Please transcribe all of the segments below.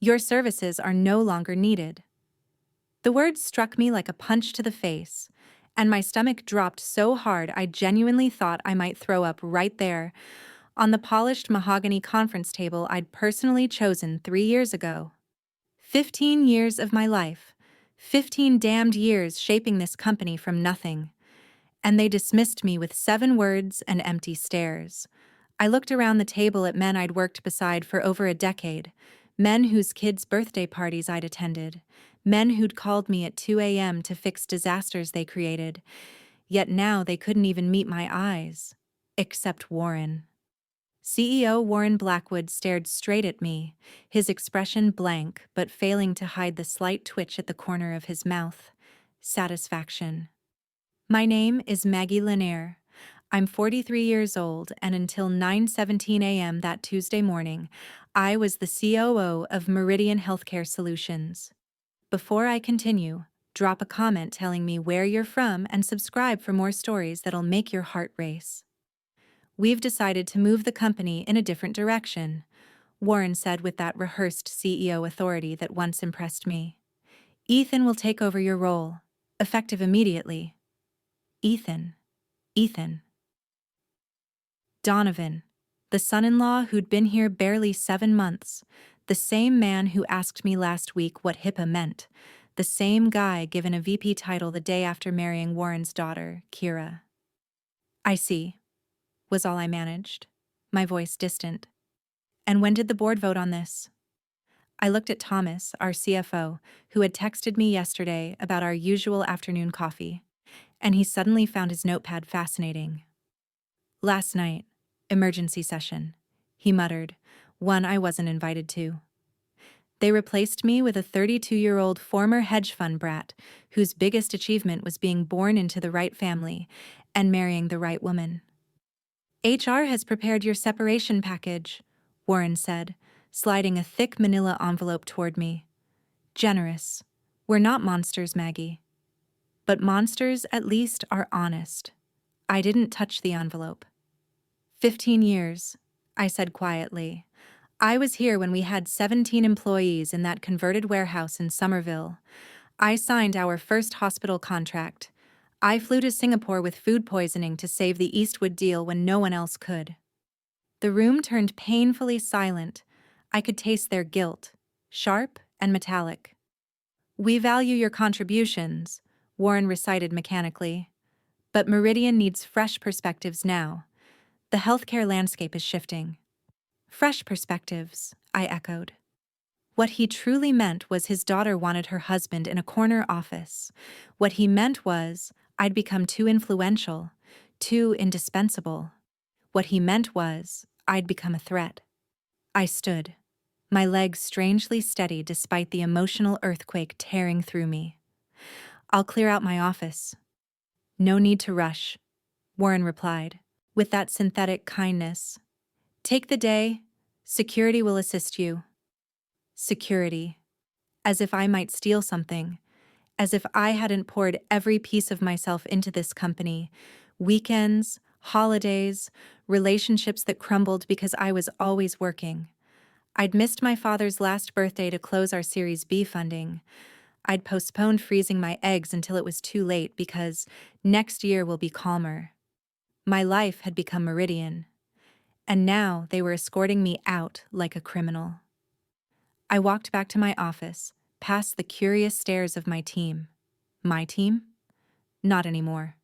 Your services are no longer needed." The words struck me like a punch to the face, and my stomach dropped so hard I genuinely thought I might throw up right there, on the polished mahogany conference table I'd personally chosen 3 years ago. 15 years of my life. 15 damned years shaping this company from nothing. And they dismissed me with 7 words and empty stares. I looked around the table at men I'd worked beside for over a decade, men whose kids' birthday parties I'd attended, men who'd called me at 2 a.m. to fix disasters they created, yet now they couldn't even meet my eyes. Except Warren. CEO Warren Blackwood stared straight at me, his expression blank but failing to hide the slight twitch at the corner of his mouth. Satisfaction. "My name is Maggie Lanier. I'm 43 years old, and until 9:17 a.m. that Tuesday morning, I was the COO of Meridian Healthcare Solutions. Before I continue, drop a comment telling me where you're from and subscribe for more stories that'll make your heart race. We've decided to move the company in a different direction," Warren said with that rehearsed CEO authority that once impressed me. "Ethan will take over your role, effective immediately." Ethan. Donovan, the son-in-law who'd been here barely 7 months, the same man who asked me last week what HIPAA meant, the same guy given a VP title the day after marrying Warren's daughter, Kira. "I see," was all I managed, my voice distant. "And when did the board vote on this?" I looked at Thomas, our CFO, who had texted me yesterday about our usual afternoon coffee, and he suddenly found his notepad fascinating. "Last night, emergency session," he muttered, one I wasn't invited to. "They replaced me with a 32-year-old former hedge fund brat whose biggest achievement was being born into the right family and marrying the right woman." "HR has prepared your separation package," Warren said, sliding a thick manila envelope toward me. "Generous. We're not monsters, Maggie. But monsters, at least, are honest." I didn't touch the envelope. 15 years, I said quietly. "I was here when we had 17 employees in that converted warehouse in Somerville. I signed our first hospital contract. I flew to Singapore with food poisoning to save the Eastwood deal when no one else could." The room turned painfully silent. I could taste their guilt, sharp and metallic. "We value your contributions," Warren recited mechanically. "But Meridian needs fresh perspectives now. The healthcare landscape is shifting." "Fresh perspectives," I echoed. What he truly meant was his daughter wanted her husband in a corner office. What he meant was I'd become too influential, too indispensable. What he meant was I'd become a threat. I stood, my legs strangely steady despite the emotional earthquake tearing through me. "I'll clear out my office." "No need to rush," Warren replied, with that synthetic kindness. "Take the day. Security will assist you." Security. As if I might steal something. As if I hadn't poured every piece of myself into this company. Weekends, holidays, relationships that crumbled because I was always working. I'd missed my father's last birthday to close our Series B funding. I'd postponed freezing my eggs until it was too late because next year will be calmer. My life had become Meridian. And now they were escorting me out like a criminal. I walked back to my office, past the curious stares of my team. My team? Not anymore.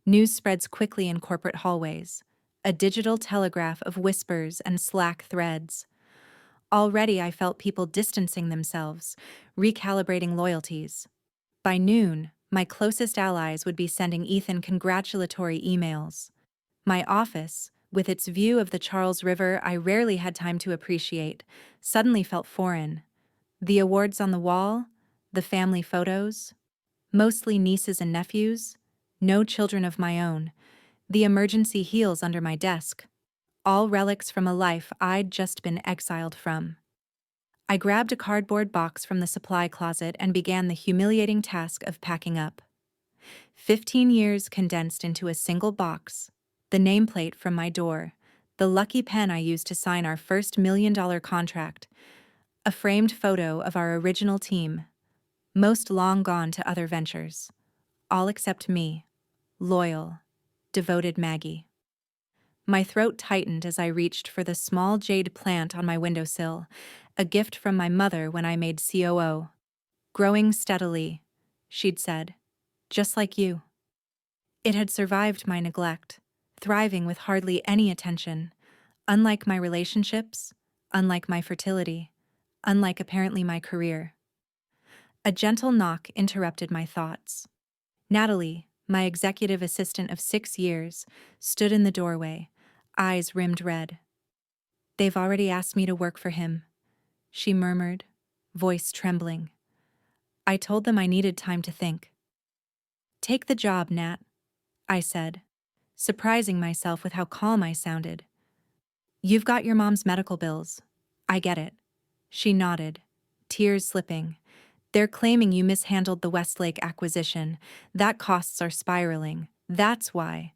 News spreads quickly in corporate hallways, a digital telegraph of whispers and Slack threads. Already I felt people distancing themselves, recalibrating loyalties. By noon, my closest allies would be sending Ethan congratulatory emails. My office, with its view of the Charles River I rarely had time to appreciate, suddenly felt foreign. The awards on the wall, the family photos, mostly nieces and nephews, no children of my own, the emergency heels under my desk, all relics from a life I'd just been exiled from. I grabbed a cardboard box from the supply closet and began the humiliating task of packing up. 15 years condensed into a single box, the nameplate from my door, the lucky pen I used to sign our first $1 million contract, A framed photo of our original team, most long gone to other ventures. All except me, loyal, devoted Maggie. My throat tightened as I reached for the small jade plant on my windowsill, a gift from my mother when I made COO. Growing steadily, she'd said, just like you. It had survived my neglect, thriving with hardly any attention, unlike my relationships, unlike my fertility, unlike apparently my career. A gentle knock interrupted my thoughts. Natalie, my executive assistant of 6 years, stood in the doorway, eyes rimmed red. "They've already asked me to work for him," she murmured, voice trembling. I told them I needed time to think. "Take the job, Nat," I said, surprising myself with how calm I sounded. "You've got your mom's medical bills. I get it." She nodded, tears slipping. "They're claiming you mishandled the Westlake acquisition. That costs are spiraling. That's why."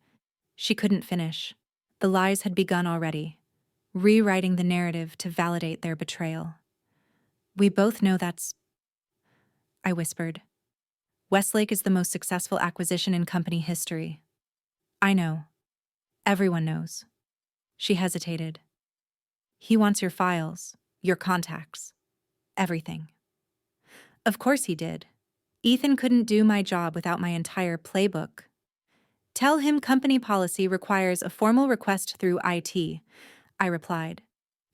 She couldn't finish. The lies had begun already, rewriting the narrative to validate their betrayal. "We both know that's," I whispered. "Westlake is the most successful acquisition in company history." "I know. Everyone knows." She hesitated. "He wants your files, your contacts, everything." Of course he did. Ethan couldn't do my job without my entire playbook. "Tell him company policy requires a formal request through IT," I replied.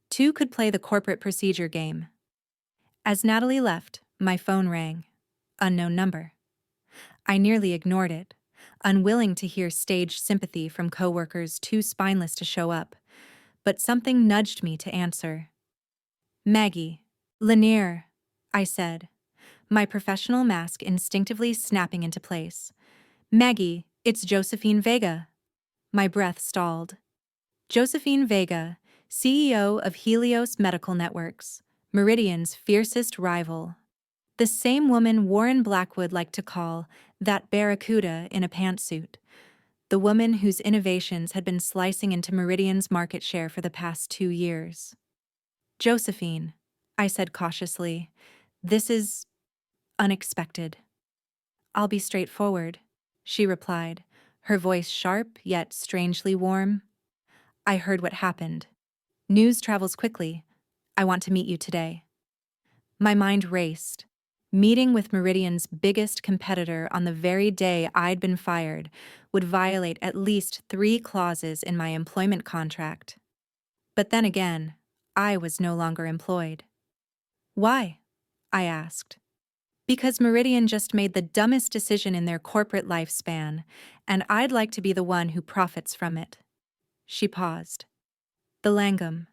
Two could play the corporate procedure game. As Natalie left, my phone rang. Unknown number. I nearly ignored it, unwilling to hear staged sympathy from coworkers too spineless to show up, but something nudged me to answer. "Maggie, Lanier," I said, my professional mask instinctively snapping into place. "Maggie, it's Josephine Vega." My breath stalled. Josephine Vega, CEO of Helios Medical Networks, Meridian's fiercest rival. The same woman Warren Blackwood liked to call that barracuda in a pantsuit. The woman whose innovations had been slicing into Meridian's market share for the past 2 years. "Josephine," I said cautiously, "this is unexpected." "I'll be straightforward," she replied, her voice sharp yet strangely warm. "I heard what happened. News travels quickly. I want to meet you today." My mind raced. Meeting with Meridian's biggest competitor on the very day I'd been fired would violate at least 3 clauses in my employment contract. But then again, I was no longer employed. "Why?" I asked. "Because Meridian just made the dumbest decision in their corporate lifespan, and I'd like to be the one who profits from it." She paused. "The Langham.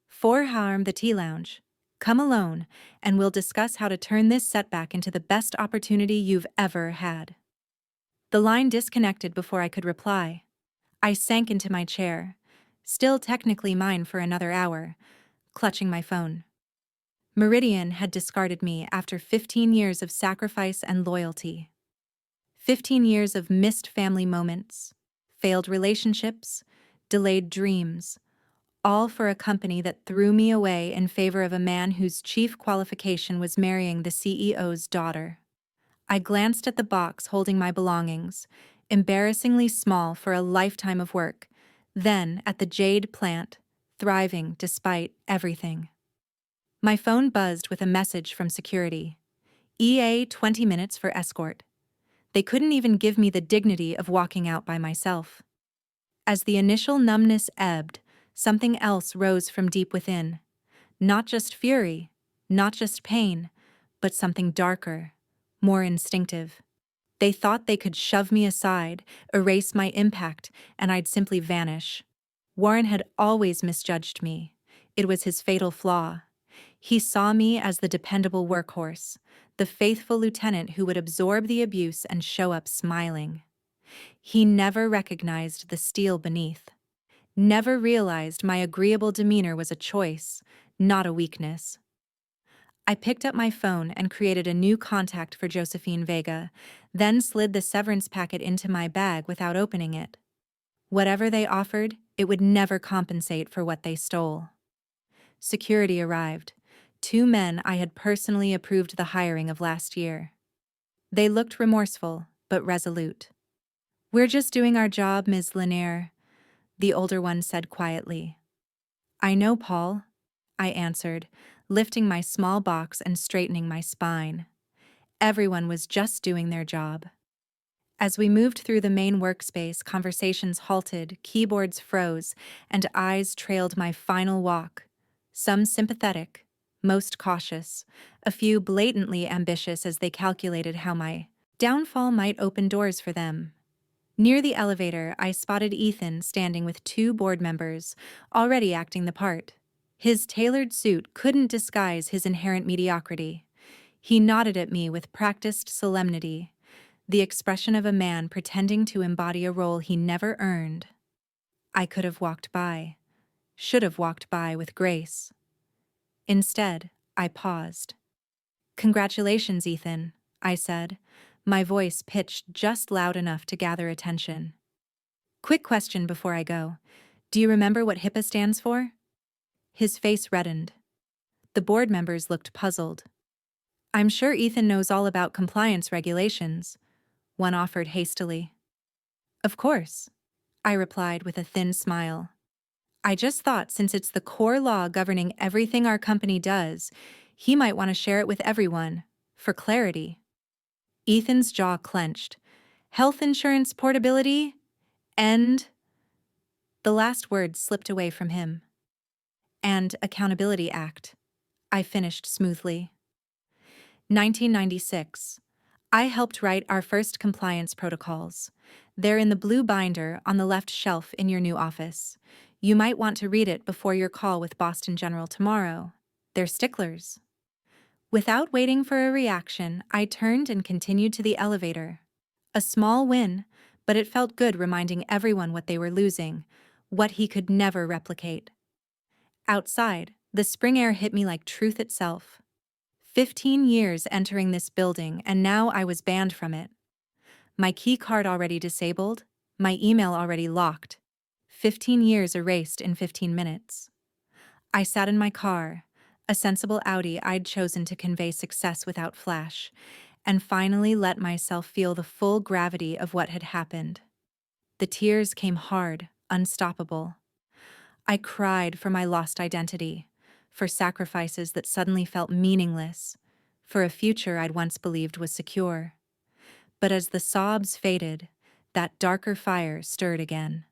4 Harm the Tea Lounge. Come alone, and we'll discuss how to turn this setback into the best opportunity you've ever had." The line disconnected before I could reply. I sank into my chair, still technically mine for another hour, clutching my phone. Meridian had discarded me after 15 years of sacrifice and loyalty. 15 years of missed family moments, failed relationships, delayed dreams, all for a company that threw me away in favor of a man whose chief qualification was marrying the CEO's daughter. I glanced at the box holding my belongings, embarrassingly small for a lifetime of work, then at the jade plant, thriving despite everything. My phone buzzed with a message from security. "EA 20 minutes for escort." They couldn't even give me the dignity of walking out by myself. As the initial numbness ebbed, something else rose from deep within. Not just fury, not just pain, but something darker, more instinctive. They thought they could shove me aside, erase my impact, and I'd simply vanish. Warren had always misjudged me. It was his fatal flaw. He saw me as the dependable workhorse, the faithful lieutenant who would absorb the abuse and show up smiling. He never recognized the steel beneath. Never realized my agreeable demeanor was a choice, not a weakness. I picked up my phone and created a new contact for Josephine Vega, then slid the severance packet into my bag without opening it. Whatever they offered, it would never compensate for what they stole. Security arrived. 2 men I had personally approved the hiring of last year. They looked remorseful, but resolute. "We're just doing our job, Ms. Lanier," the older one said quietly. "I know, Paul," I answered, lifting my small box and straightening my spine. Everyone was just doing their job. As we moved through the main workspace, conversations halted, keyboards froze, and eyes trailed my final walk. Some sympathetic, most cautious, a few blatantly ambitious as they calculated how my downfall might open doors for them. Near the elevator, I spotted Ethan standing with 2 board members, already acting the part. His tailored suit couldn't disguise his inherent mediocrity. He nodded at me with practiced solemnity, the expression of a man pretending to embody a role he never earned. I could have walked by, should have walked by with grace. Instead, I paused. "Congratulations, Ethan," I said, my voice pitched just loud enough to gather attention. "Quick question before I go. Do you remember what HIPAA stands for?" His face reddened. The board members looked puzzled. "I'm sure Ethan knows all about compliance regulations," one offered hastily. "Of course," I replied with a thin smile. "I just thought since it's the core law governing everything our company does, he might want to share it with everyone, for clarity." Ethan's jaw clenched. "Health insurance portability? And—" The last word slipped away from him. "And Accountability Act," I finished smoothly. 1996. I helped write our first compliance protocols. They're in the blue binder on the left shelf in your new office. You might want to read it before your call with Boston General tomorrow. They're sticklers. Without waiting for a reaction, I turned and continued to the elevator. A small win, but it felt good reminding everyone what they were losing, what he could never replicate. Outside, the spring air hit me like truth itself. 15 years entering this building, and now I was banned from it. My key card already disabled, my email already locked. 15 years erased in 15 minutes. I sat in my car, a sensible Audi I'd chosen to convey success without flash, and finally let myself feel the full gravity of what had happened. The tears came hard, unstoppable. I cried for my lost identity, for sacrifices that suddenly felt meaningless, for a future I'd once believed was secure. But as the sobs faded, that darker fire stirred again.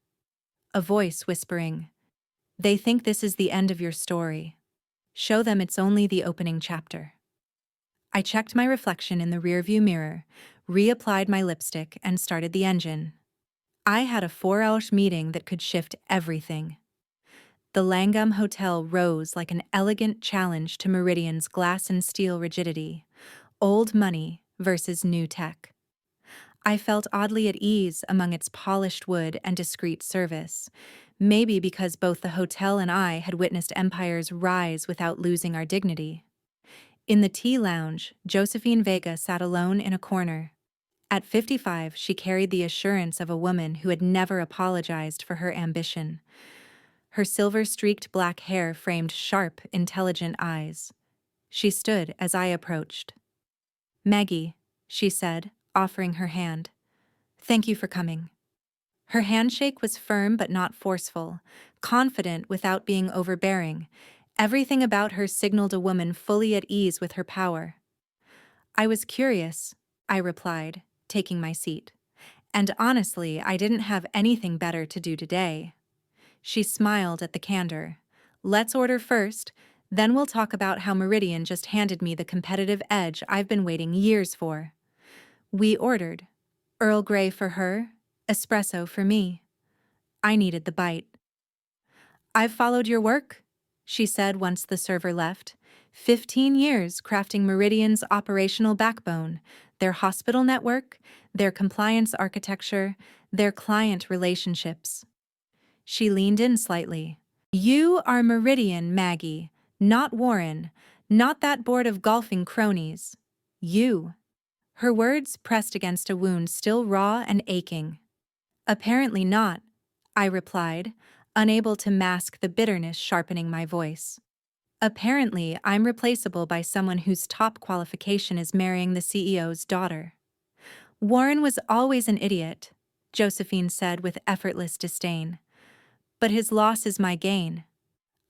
A voice whispering, "They think this is the end of your story. Show them it's only the opening chapter." I checked my reflection in the rearview mirror, reapplied my lipstick, and started the engine. I had a 4-hour meeting that could shift everything. The Langham Hotel rose like an elegant challenge to Meridian's glass and steel rigidity, old money versus new tech. I felt oddly at ease among its polished wood and discreet service, maybe because both the hotel and I had witnessed empires rise without losing our dignity. In the tea lounge, Josephine Vega sat alone in a corner. At 55, she carried the assurance of a woman who had never apologized for her ambition. Her silver-streaked black hair framed sharp, intelligent eyes. She stood as I approached. "Maggie," she said, offering her hand. "Thank you for coming." Her handshake was firm but not forceful, confident without being overbearing. Everything about her signaled a woman fully at ease with her power. "I was curious," I replied, taking my seat. "And honestly, I didn't have anything better to do today." She smiled at the candor. "Let's order first, then we'll talk about how Meridian just handed me the competitive edge I've been waiting years for." We ordered. Earl Grey for her, espresso for me. I needed the bite. "I've followed your work," she said once the server left. 15 years crafting Meridian's operational backbone, their hospital network, their compliance architecture, their client relationships. She leaned in slightly. "You are Meridian, Maggie, not Warren, not that board of golfing cronies. You." Her words pressed against a wound still raw and aching. "Apparently not," I replied, unable to mask the bitterness sharpening my voice. Apparently, I'm replaceable by someone whose top qualification is marrying the CEO's daughter. Warren was always an idiot, Josephine said with effortless disdain. But his loss is my gain.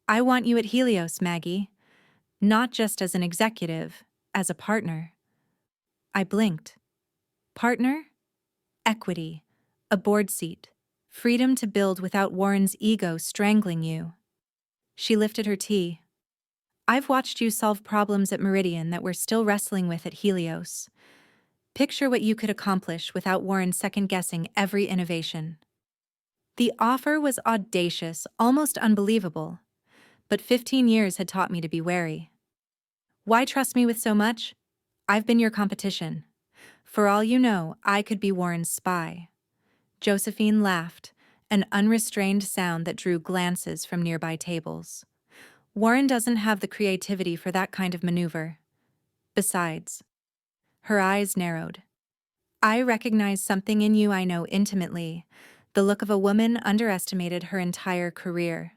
I want you at Helios, Maggie. Not just as an executive, as a partner. I blinked. Partner? Equity. A board seat. Freedom to build without Warren's ego strangling you. She lifted her tea. I've watched you solve problems at Meridian that we're still wrestling with at Helios. Picture what you could accomplish without Warren second-guessing every innovation. The offer was audacious, almost unbelievable. But 15 years had taught me to be wary. Why trust me with so much? I've been your competition. For all you know, I could be Warren's spy. Josephine laughed, an unrestrained sound that drew glances from nearby tables. Warren doesn't have the creativity for that kind of maneuver. Besides, her eyes narrowed. I recognize something in you I know intimately, the look of a woman underestimated her entire career.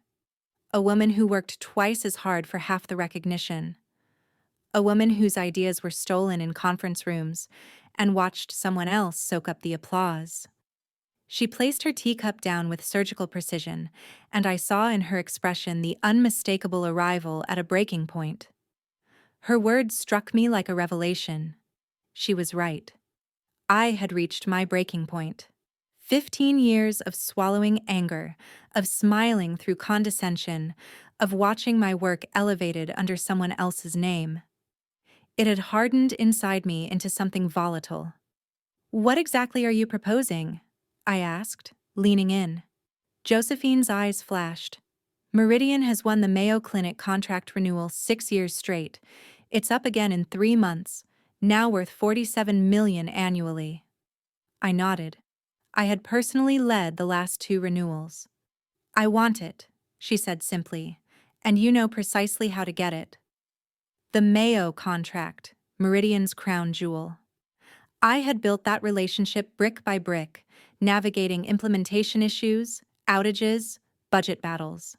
A woman who worked twice as hard for half the recognition. A woman whose ideas were stolen in conference rooms and watched someone else soak up the applause. She placed her teacup down with surgical precision, and I saw in her expression the unmistakable arrival at a breaking point. Her words struck me like a revelation. She was right. I had reached my breaking point. 15 years of swallowing anger, of smiling through condescension, of watching my work elevated under someone else's name. It had hardened inside me into something volatile. What exactly are you proposing? I asked, leaning in. Josephine's eyes flashed. Meridian has won the Mayo Clinic contract renewal 6 years straight. It's up again in 3 months, now worth $47 million annually. I nodded. I had personally led the last 2 renewals. I want it, she said simply, and you know precisely how to get it. The Mayo contract, Meridian's crown jewel. I had built that relationship brick by brick, navigating implementation issues, outages, budget battles.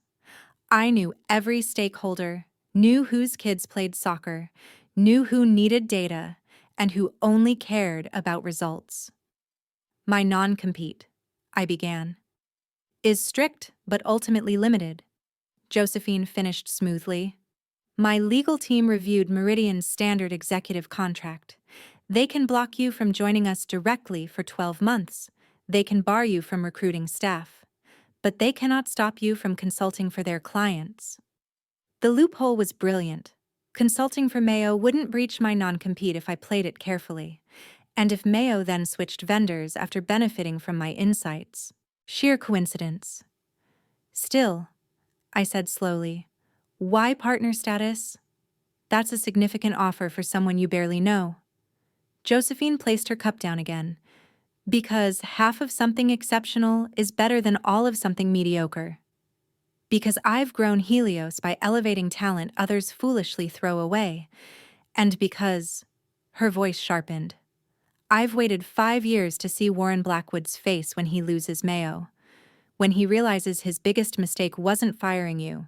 I knew every stakeholder, knew whose kids played soccer, knew who needed data, and who only cared about results. My non-compete, I began, is strict but ultimately limited, Josephine finished smoothly. My legal team reviewed Meridian's standard executive contract. They can block you from joining us directly for 12 months. They can bar you from recruiting staff. But they cannot stop you from consulting for their clients. The loophole was brilliant. Consulting for Mayo wouldn't breach my non-compete if I played it carefully. And if Mayo then switched vendors after benefiting from my insights. Sheer coincidence. Still, I said slowly, why partner status? That's a significant offer for someone you barely know. Josephine placed her cup down again. Because half of something exceptional is better than all of something mediocre. Because I've grown Helios by elevating talent others foolishly throw away. And because, her voice sharpened, I've waited 5 years to see Warren Blackwood's face when he loses Mayo. When he realizes his biggest mistake wasn't firing you,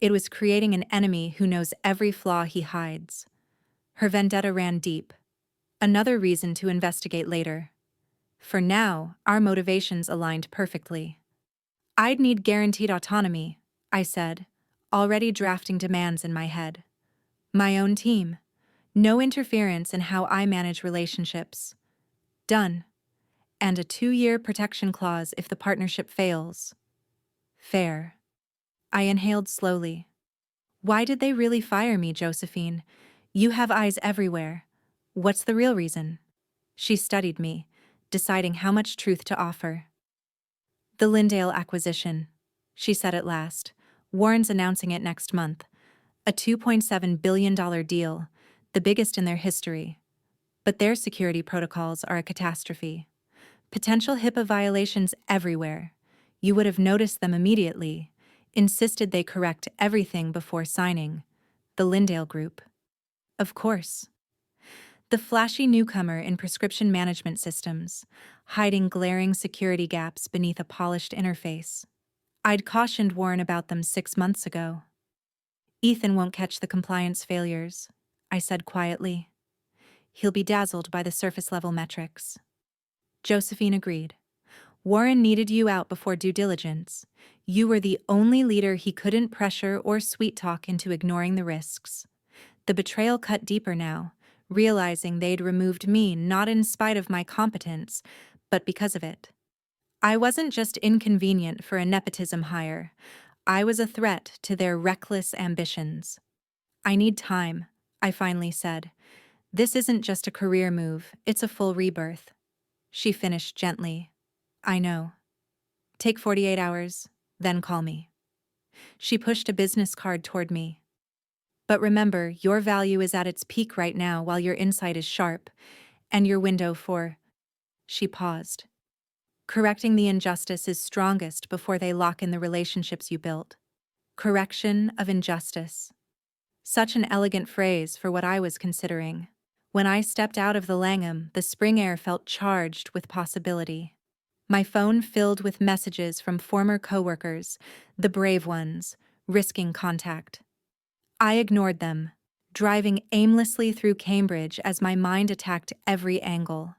it was creating an enemy who knows every flaw he hides. Her vendetta ran deep. Another reason to investigate later. For now, our motivations aligned perfectly. I'd need guaranteed autonomy, I said, already drafting demands in my head. My own team. No interference in how I manage relationships. Done. And a 2-year protection clause if the partnership fails. Fair. I inhaled slowly. Why did they really fire me, Josephine? You have eyes everywhere. What's the real reason? She studied me, deciding how much truth to offer. The Lindale acquisition, she said at last. Warren's announcing it next month. A $2.7 billion deal, the biggest in their history. But their security protocols are a catastrophe. Potential HIPAA violations everywhere. You would have noticed them immediately. Insisted they correct everything before signing. The Lindale Group. Of course. The flashy newcomer in prescription management systems, hiding glaring security gaps beneath a polished interface. I'd cautioned Warren about them 6 months ago. Ethan won't catch the compliance failures, I said quietly. He'll be dazzled by the surface-level metrics. Josephine agreed. Warren needed you out before due diligence. You were the only leader he couldn't pressure or sweet-talk into ignoring the risks. The betrayal cut deeper now, realizing they'd removed me not in spite of my competence, but because of it. I wasn't just inconvenient for a nepotism hire. I was a threat to their reckless ambitions. I need time, I finally said. This isn't just a career move, it's a full rebirth. She finished gently. I know. Take 48 hours, then call me. She pushed a business card toward me. But remember, your value is at its peak right now while your insight is sharp, and your window for... She paused. Correcting the injustice is strongest before they lock in the relationships you built. Correction of injustice. Such an elegant phrase for what I was considering. When I stepped out of the Langham, the spring air felt charged with possibility. My phone filled with messages from former coworkers, the brave ones, risking contact. I ignored them, driving aimlessly through Cambridge as my mind attacked every angle.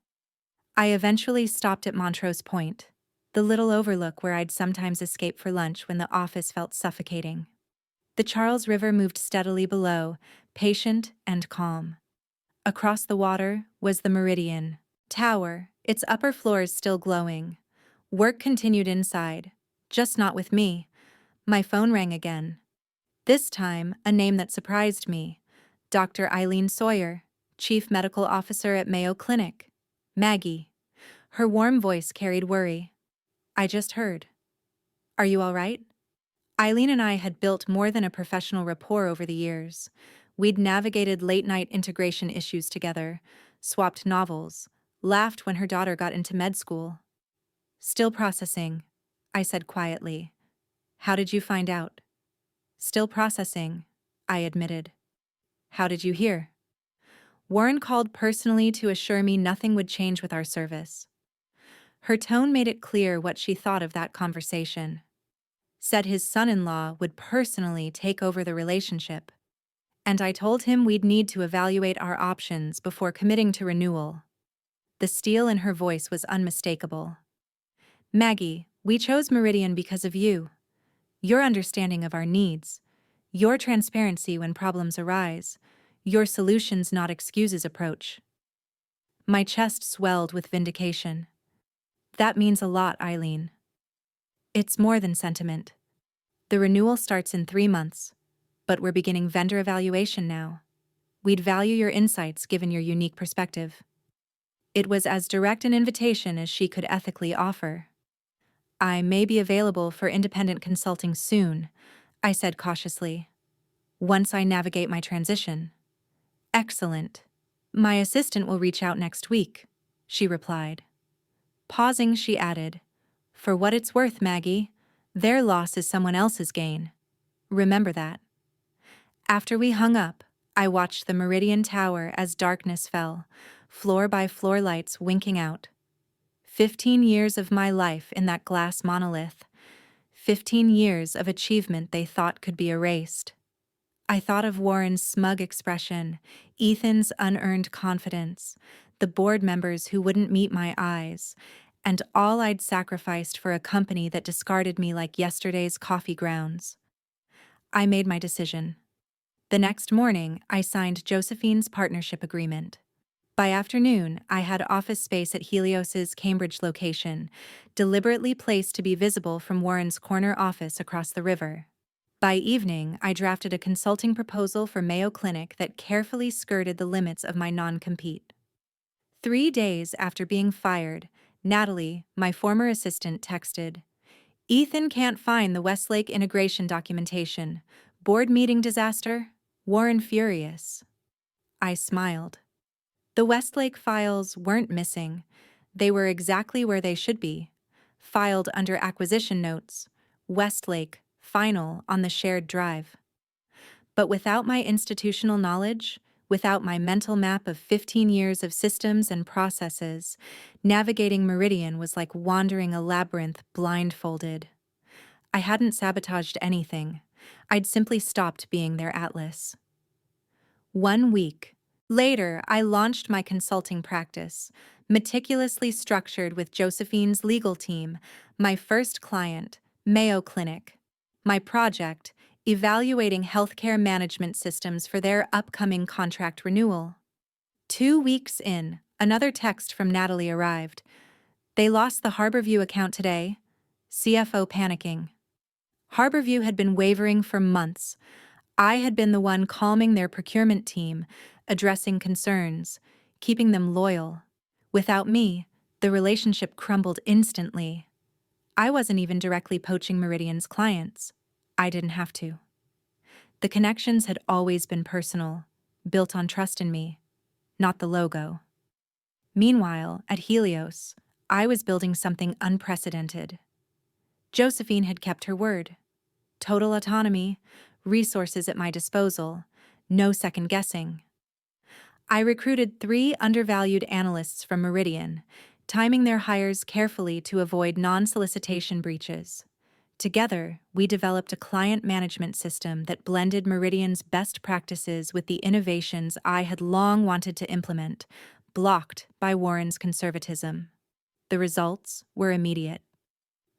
I eventually stopped at Montrose Point, the little overlook where I'd sometimes escape for lunch when the office felt suffocating. The Charles River moved steadily below, patient and calm. Across the water was the Meridian Tower, its upper floors still glowing. Work continued inside, just not with me. My phone rang again. This time, a name that surprised me. Dr. Eileen Sawyer, Chief Medical Officer at Mayo Clinic. Maggie. Her warm voice carried worry. I just heard. Are you all right? Eileen and I had built more than a professional rapport over the years. We'd navigated late-night integration issues together, swapped novels, laughed when her daughter got into med school. Still processing, I said quietly. How did you find out? Still processing, I admitted. How did you hear? Warren called personally to assure me nothing would change with our service. Her tone made it clear what she thought of that conversation. Said his son-in-law would personally take over the relationship. And I told him we'd need to evaluate our options before committing to renewal. The steel in her voice was unmistakable. Maggie, we chose Meridian because of you. Your understanding of our needs. Your transparency when problems arise. Your solutions not excuses approach. My chest swelled with vindication. That means a lot, Eileen. It's more than sentiment. The renewal starts in 3 months, but we're beginning vendor evaluation now. We'd value your insights given your unique perspective. It was as direct an invitation as she could ethically offer. I may be available for independent consulting soon, I said cautiously. Once I navigate my transition. Excellent. My assistant will reach out next week, she replied. Pausing, she added, For what it's worth, Maggie, their loss is someone else's gain. Remember that. After we hung up, I watched the Meridian Tower as darkness fell, floor by floor lights winking out. 15 years of my life in that glass monolith. 15 years of achievement they thought could be erased. I thought of Warren's smug expression, Ethan's unearned confidence, the board members who wouldn't meet my eyes, and all I'd sacrificed for a company that discarded me like yesterday's coffee grounds. I made my decision. The next morning, I signed Josephine's partnership agreement. By afternoon, I had office space at Helios's Cambridge location, deliberately placed to be visible from Warren's corner office across the river. By evening, I drafted a consulting proposal for Mayo Clinic that carefully skirted the limits of my non-compete. 3 days after being fired, Natalie, my former assistant, texted, Ethan can't find the Westlake integration documentation. Board meeting disaster? Warren furious. I smiled. The Westlake files weren't missing. They were exactly where they should be. Filed under acquisition notes. Westlake, final on the shared drive. But without my institutional knowledge, without my mental map of 15 years of systems and processes, navigating Meridian was like wandering a labyrinth blindfolded. I hadn't sabotaged anything. I'd simply stopped being their Atlas. 1 week later, I launched my consulting practice, meticulously structured with Josephine's legal team, my first client, Mayo Clinic. My project, evaluating healthcare management systems for their upcoming contract renewal. 2 weeks in, another text from Natalie arrived. They lost the Harborview account today. CFO panicking. Harborview had been wavering for months. I had been the one calming their procurement team, addressing concerns, keeping them loyal. Without me, the relationship crumbled instantly. I wasn't even directly poaching Meridian's clients. I didn't have to. The connections had always been personal, built on trust in me, not the logo. Meanwhile, at Helios, I was building something unprecedented. Josephine had kept her word. Total autonomy, resources at my disposal, no second guessing. I recruited 3 undervalued analysts from Meridian, timing their hires carefully to avoid non-solicitation breaches. Together, we developed a client management system that blended Meridian's best practices with the innovations I had long wanted to implement, blocked by Warren's conservatism. The results were immediate.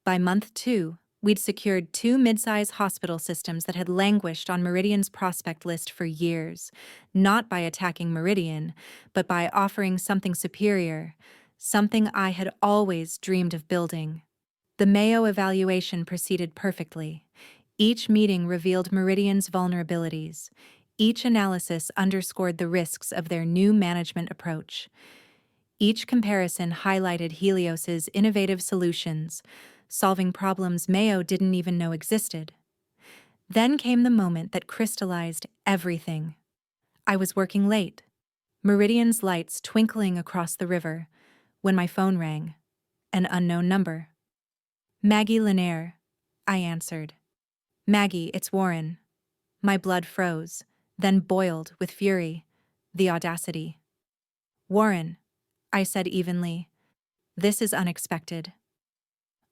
By month 2, we'd secured 2 mid-size hospital systems that had languished on Meridian's prospect list for years, not by attacking Meridian, but by offering something superior, something I had always dreamed of building. The Mayo evaluation proceeded perfectly. Each meeting revealed Meridian's vulnerabilities. Each analysis underscored the risks of their new management approach. Each comparison highlighted Helios's innovative solutions, solving problems Mayo didn't even know existed. Then came the moment that crystallized everything. I was working late, Meridian's lights twinkling across the river, when my phone rang. An unknown number. Maggie Lanier, I answered. Maggie, it's Warren. My blood froze, then boiled with fury. The audacity. Warren, I said evenly. This is unexpected.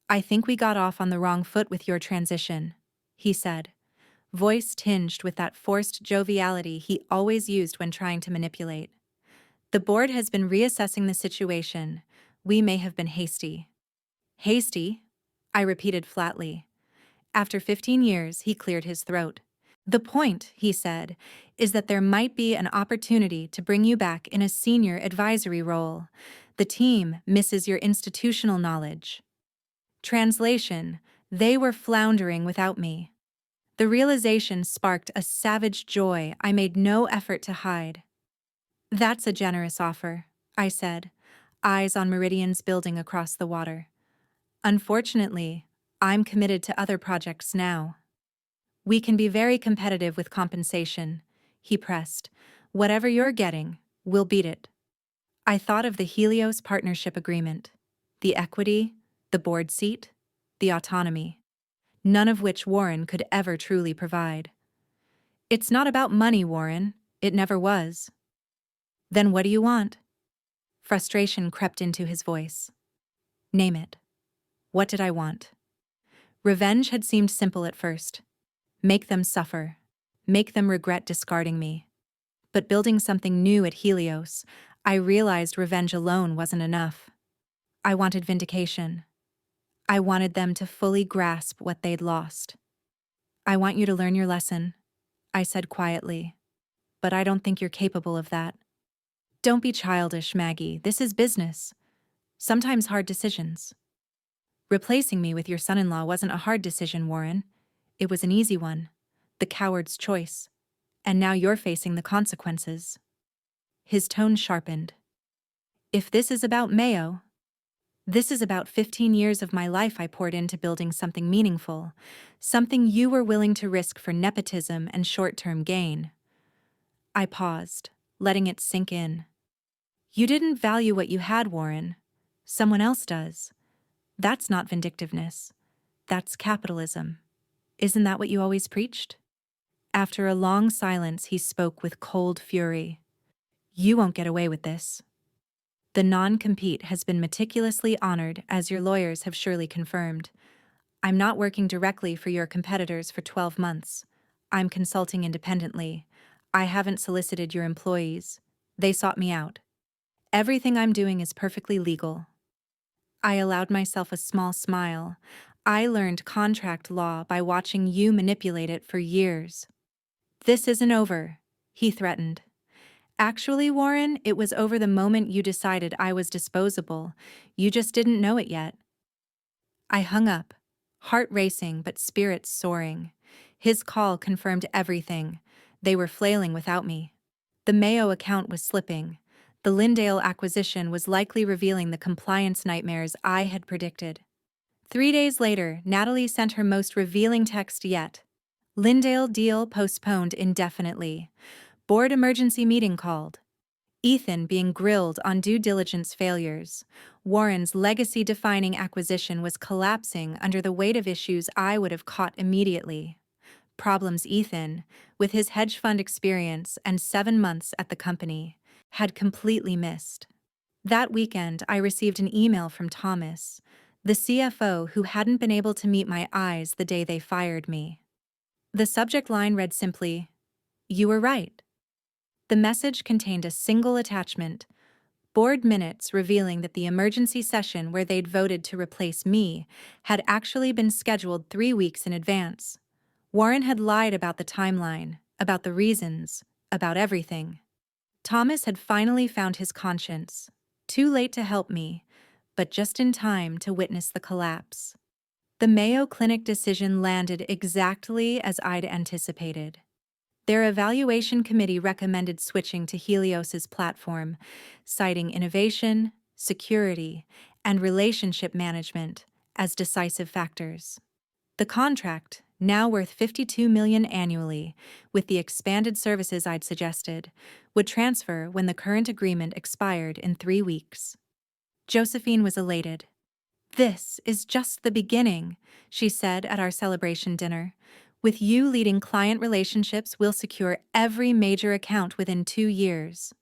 I think we got off on the wrong foot with your transition, he said, voice tinged with that forced joviality he always used when trying to manipulate. The board has been reassessing the situation. We may have been hasty. Hasty? I repeated flatly. After 15 years, he cleared his throat. The point, he said, is that there might be an opportunity to bring you back in a senior advisory role. The team misses your institutional knowledge. Translation: they were floundering without me. The realization sparked a savage joy I made no effort to hide. That's a generous offer, I said, eyes on Meridian's building across the water. Unfortunately, I'm committed to other projects now. We can be very competitive with compensation, he pressed. Whatever you're getting, we'll beat it. I thought of the Helios partnership agreement, the equity, the board seat, the autonomy, none of which Warren could ever truly provide. It's not about money, Warren. It never was. Then what do you want? Frustration crept into his voice. Name it. What did I want? Revenge had seemed simple at first. Make them suffer. Make them regret discarding me. But building something new at Helios, I realized revenge alone wasn't enough. I wanted vindication. I wanted them to fully grasp what they'd lost. I want you to learn your lesson, I said quietly. But I don't think you're capable of that. Don't be childish, Maggie. This is business. Sometimes hard decisions. Replacing me with your son-in-law wasn't a hard decision, Warren. It was an easy one. The coward's choice. And now you're facing the consequences. His tone sharpened. If this is about Mayo, this is about 15 years of my life I poured into building something meaningful, something you were willing to risk for nepotism and short-term gain. I paused, letting it sink in. You didn't value what you had, Warren. Someone else does. That's not vindictiveness. That's capitalism. Isn't that what you always preached? After a long silence, he spoke with cold fury. You won't get away with this. The non-compete has been meticulously honored, as your lawyers have surely confirmed. I'm not working directly for your competitors for 12 months. I'm consulting independently. I haven't solicited your employees. They sought me out. Everything I'm doing is perfectly legal. I allowed myself a small smile. I learned contract law by watching you manipulate it for years. This isn't over, he threatened. Actually, Warren, it was over the moment you decided I was disposable. You just didn't know it yet. I hung up, heart racing but spirits soaring. His call confirmed everything. They were flailing without me. The Mayo account was slipping. The Lindale acquisition was likely revealing the compliance nightmares I had predicted. 3 days later, Natalie sent her most revealing text yet. Lindale deal postponed indefinitely. Board emergency meeting called. Ethan being grilled on due diligence failures. Warren's legacy-defining acquisition was collapsing under the weight of issues I would have caught immediately. Problems Ethan, with his hedge fund experience and 7 months at the company, had completely missed. That weekend, I received an email from Thomas, the CFO who hadn't been able to meet my eyes the day they fired me. The subject line read simply, "You were right." The message contained a single attachment, board minutes revealing that the emergency session where they'd voted to replace me had actually been scheduled 3 weeks in advance. Warren had lied about the timeline, about the reasons, about everything. Thomas had finally found his conscience, too late to help me, but just in time to witness the collapse. The Mayo Clinic decision landed exactly as I'd anticipated. Their evaluation committee recommended switching to Helios's platform, citing innovation, security, and relationship management as decisive factors. The contract, now worth $52 million annually, with the expanded services I'd suggested, would transfer when the current agreement expired in 3 weeks. Josephine was elated. "This is just the beginning," she said at our celebration dinner. "With you leading client relationships, we'll secure every major account within 2 years."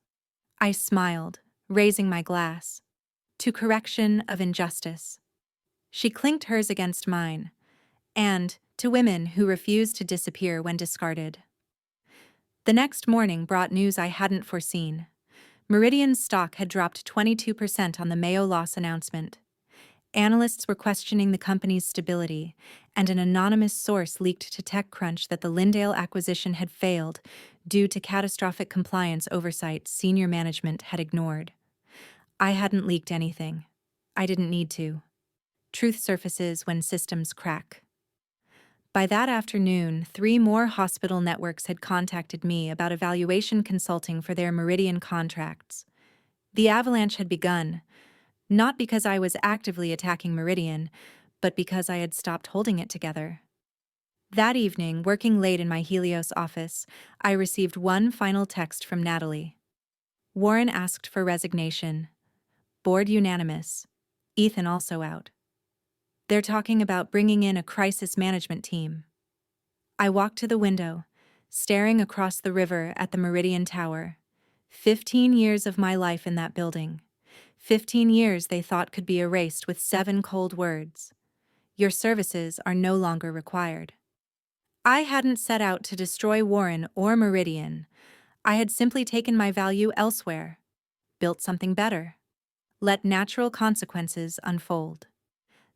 I smiled, raising my glass. To correction of injustice. She clinked hers against mine. And to women who refuse to disappear when discarded. The next morning brought news I hadn't foreseen. Meridian's stock had dropped 22% on the Mayo loss announcement. Analysts were questioning the company's stability, and an anonymous source leaked to TechCrunch that the Lindale acquisition had failed due to catastrophic compliance oversight senior management had ignored. I hadn't leaked anything. I didn't need to. Truth surfaces when systems crack. By that afternoon, 3 more hospital networks had contacted me about evaluation consulting for their Meridian contracts. The avalanche had begun, not because I was actively attacking Meridian, but because I had stopped holding it together. That evening, working late in my Helios office, I received one final text from Natalie. Warren asked for resignation. Board unanimous. Ethan also out. They're talking about bringing in a crisis management team. I walked to the window, staring across the river at the Meridian Tower. 15 years of my life in that building. 15 years they thought could be erased with 7 cold words. Your services are no longer required. I hadn't set out to destroy Warren or Meridian. I had simply taken my value elsewhere, built something better, let natural consequences unfold.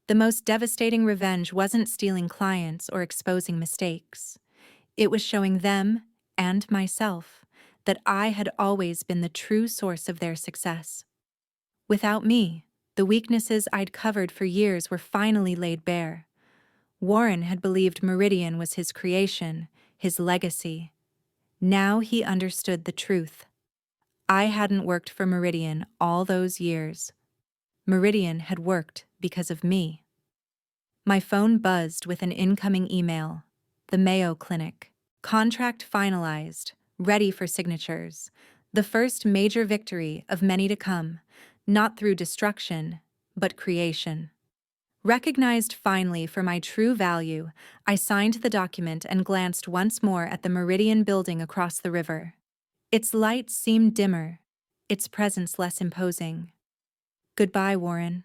The most devastating revenge wasn't stealing clients or exposing mistakes. It was showing them, and myself, that I had always been the true source of their success. Without me, the weaknesses I'd covered for years were finally laid bare. Warren had believed Meridian was his creation, his legacy. Now he understood the truth. I hadn't worked for Meridian all those years. Meridian had worked because of me. My phone buzzed with an incoming email. The Mayo Clinic. Contract finalized, ready for signatures. The first major victory of many to come, not through destruction, but creation. Recognized finally for my true value, I signed the document and glanced once more at the Meridian building across the river. Its lights seemed dimmer, its presence less imposing. "Goodbye, Warren,"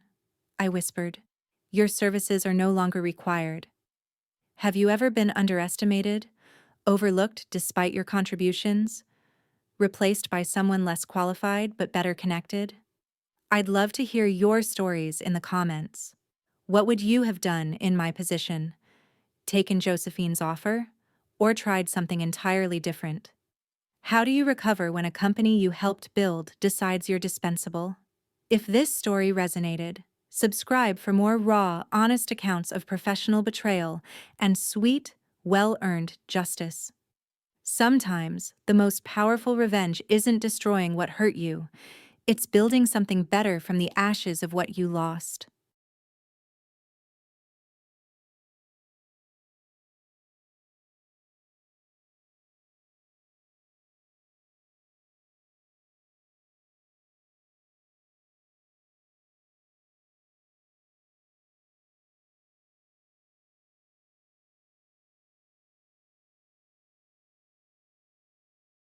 I whispered. Your services are no longer required. Have you ever been underestimated, overlooked despite your contributions, replaced by someone less qualified but better connected? I'd love to hear your stories in the comments. What would you have done in my position? Taken Josephine's offer? Or tried something entirely different? How do you recover when a company you helped build decides you're dispensable? If this story resonated, subscribe for more raw, honest accounts of professional betrayal and sweet, well-earned justice. Sometimes, the most powerful revenge isn't destroying what hurt you, it's building something better from the ashes of what you lost.